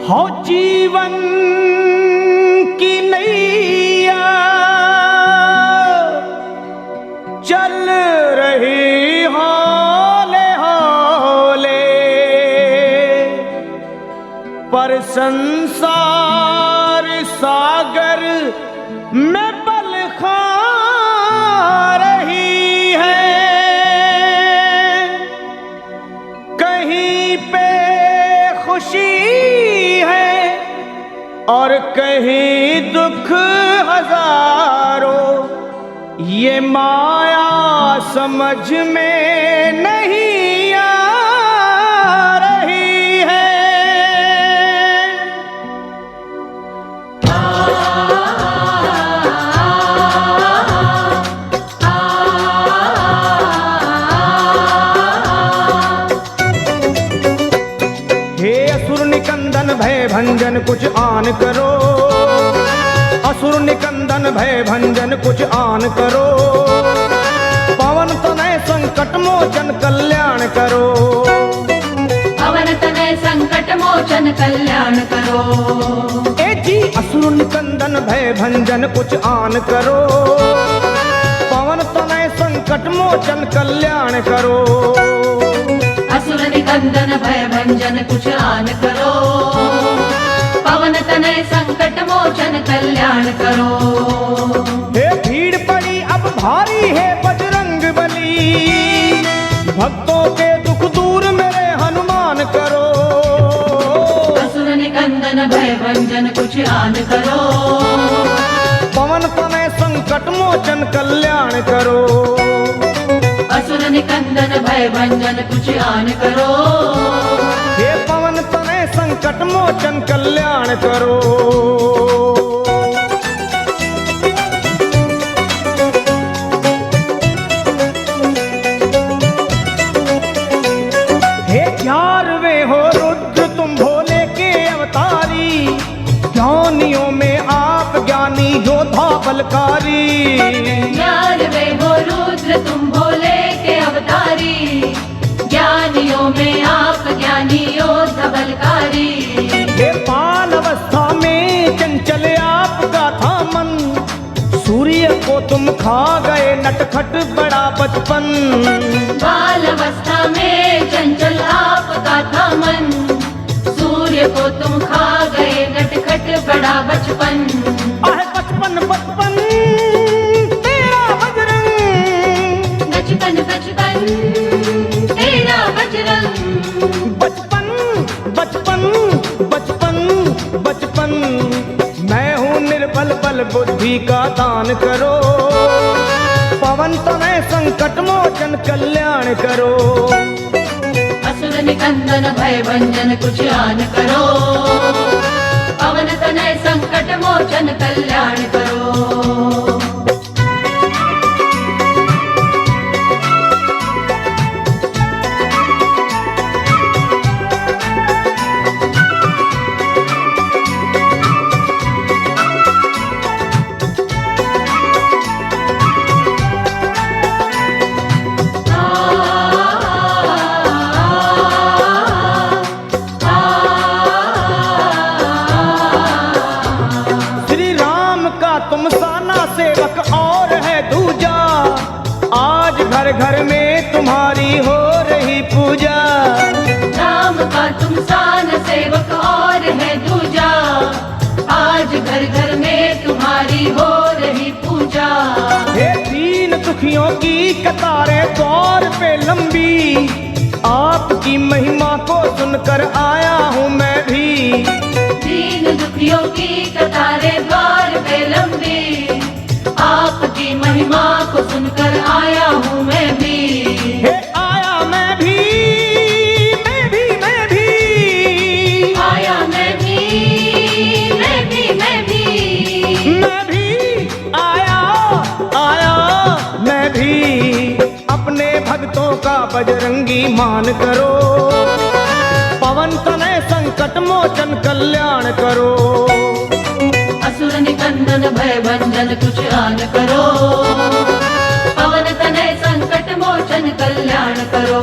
हो जीवन की नैया चल रही हौले हौले, पर संसार सागर में पल खा रही है। कहीं पे खुशी है और कहीं दुख हजारों, ये माया समझ में नहीं आ रही है। हे असुर निकंदन भय भंजन कुछ आन करो, असुर निकंदन भय भंजन कुछ आन करो। पवन तनय संकट मोचन कल्याण करो, पवन तनय संकट मोचन कल्याण करो। ए जी असुर निकंदन भय भंजन कुछ आन करो, पवन तनय संकट मोचन कल्याण करो। असुर निकंदन भय भंजन कुछ आन करो, पवन तनय संकट मोचन कल्याण करो। हे भीड़ पड़ी अब भारी है बजरंग बली, भक्तों के दुख दूर मेरे हनुमान करो। असुर निकंदन भय भंजन कुछ आन करो, पवन तनय संकट मोचन कल्याण करो। असुर निकंदन भय भंजन कुछ आन करो, हे पवन तनय संकट मोचन कल्याण करो। हे 11वें हो रुद्र तुम भोले के अवतारी, ज्ञानियों में आप ज्ञानी योद्धा बलकारी। 11वें हो रुद्र तुम भोले के अवतारी, ज्ञानियों में आप ज्ञानी योद्धा बलकारी। हे बाल अवस्था में चंचल आपका था मन, सूर्य को तुम खा गए नटखट बड़ा बचपन। बाल अवस्था में चंचल आपका था मन, सूर्य को तुम खा गए नटखट बड़ा बचपन। आहे बचपन बचपन तेरा बजरंग, बचपन बचपन तेरा बजरंग। बचपन बचपन बचपन बचपन। मैं हूँ निर्बल बल बुद्धि का दान करो, पवन तनय संकट मोचन कल्याण करो। असुर निकंदन भय भंजन कुछ आन करो, पवन तनय संकट मोचन कल्याण करो। तुम साना सेवक और है दूजा, आज घर घर में तुम्हारी हो रही पूजा। राम का तुम सान सेवक और है दूजा, आज घर घर में तुम्हारी हो रही पूजा। हे दीन दुखियों की कतारें द्वार पे लंबी, आपकी महिमा को सुनकर आया हूँ मैं भी। दीन दुखियों की कतारें द्वार पे लंबी, आपकी महिमा को सुनकर आया हूँ मैं भी। हे आया मैं भी, मैं भी मैं भी आया मैं भी, मैं भी मैं भी, मैं भी आया आया मैं भी। अपने भक्तों का बजरंगी मान करो, पवन तनय संकट मोचन कल्याण करो। असुर निकंदन भय भंजन कुछ आन करो, पवन तनय संकट मोचन कल्याण करो।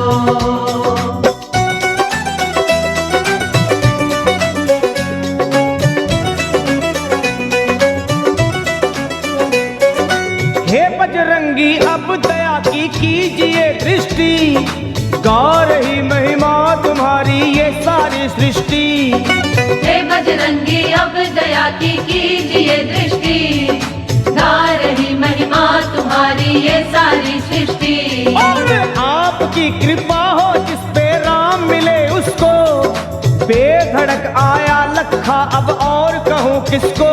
दृष्टि, गा रही महिमा तुम्हारी ये सारी सृष्टि। हे बजरंगी अब दया की कीजिए दृष्टि, गा रही महिमा तुम्हारी ये सारी सृष्टि। और आपकी कृपा हो जिस पे राम मिले उसको, बेधड़क आया लखा अब और कहूँ किसको।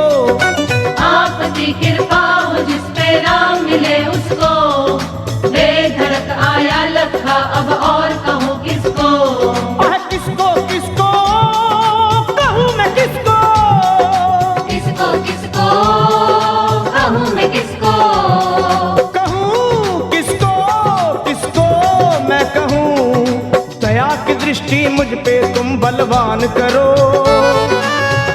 आपकी कृपा हो जिस पे राम मिले उसको, बेधड़क आया लखा अब और कहूँ किसको। किसको किसको कहूँ मैं किसको, किसको किसको कहूँ मैं किसको, कहूँ किसको किसको मैं कहूँ। दया की दृष्टि मुझ पे तुम बलवान करो,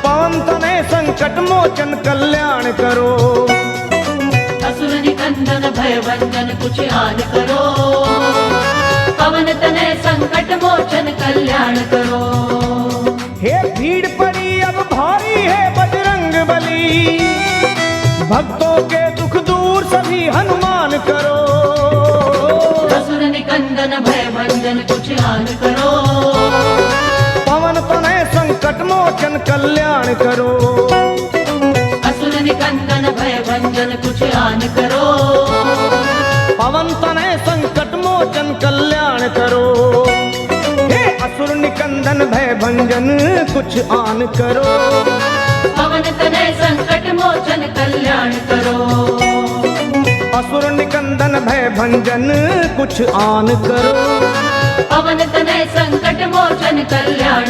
पवन तनय संकट मोचन कल्याण करो। असुर निकंदन भय भंजन कुछ आन करो, पवन तनय संकट मोचन कल्याण करो। हे भीड़ पड़ी अब भारी है बजरंग बली, भक्तों के दुख दूर सभी हनुमान करो। असुर निकंदन भय भंजन कुछ आन करो, पवन तनय संकट मोचन कल्याण करो। असुर निकंदन भय भंजन कुछ आन करो, पवन तनय संकट मोचन कल्याण करो। हे असुर निकंदन भय भंजन कुछ आन करो, पवन तनय संकट मोचन कल्याण करो। असुर निकंदन भय भंजन कुछ आन करो, पवन तनय संकट मोचन कल्याण